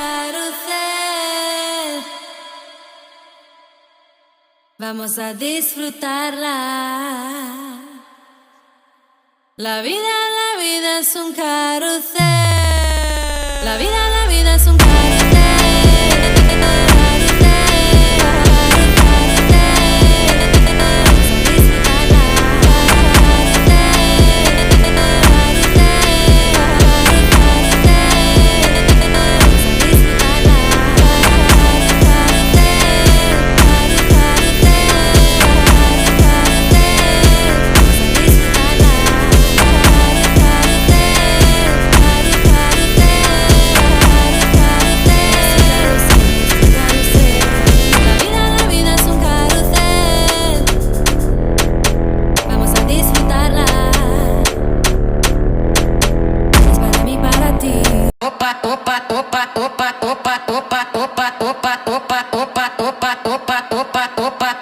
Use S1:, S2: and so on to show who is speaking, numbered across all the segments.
S1: carrusel. Vamos a disfrutarla. La vida es un carrusel. La vida es un carrusel.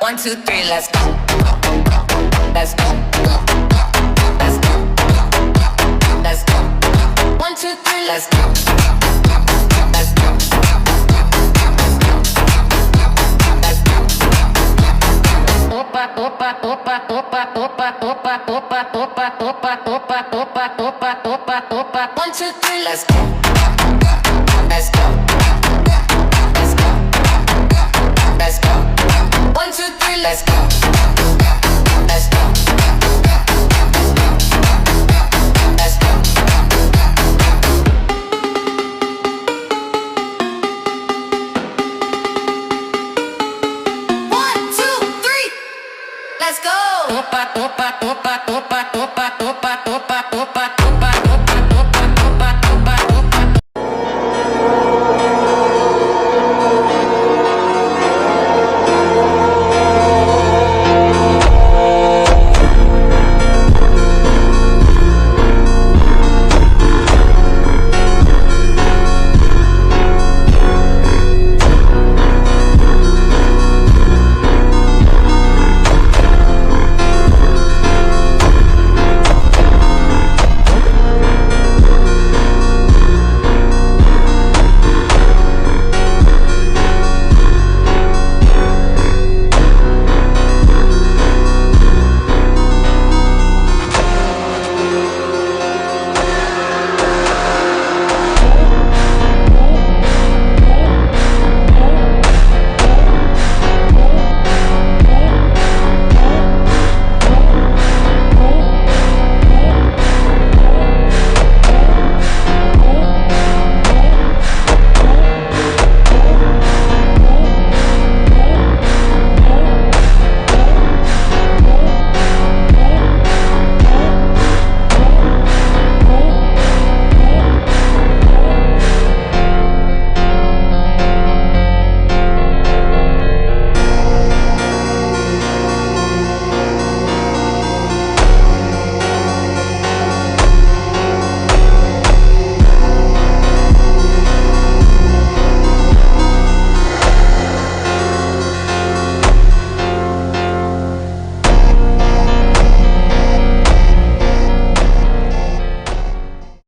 S2: One, two, three, let's go. Let's go. Let's go. Let's go. One, two, three, let's go. Let's go. Let's go. Opa, opa, opa, opa, opa, opa, opa, opa, opa, opa, opa, opa, opa, opa. One, two, three, let's go. Let's go. Let's go. Let's go. One, two, three, let's go. Let's go.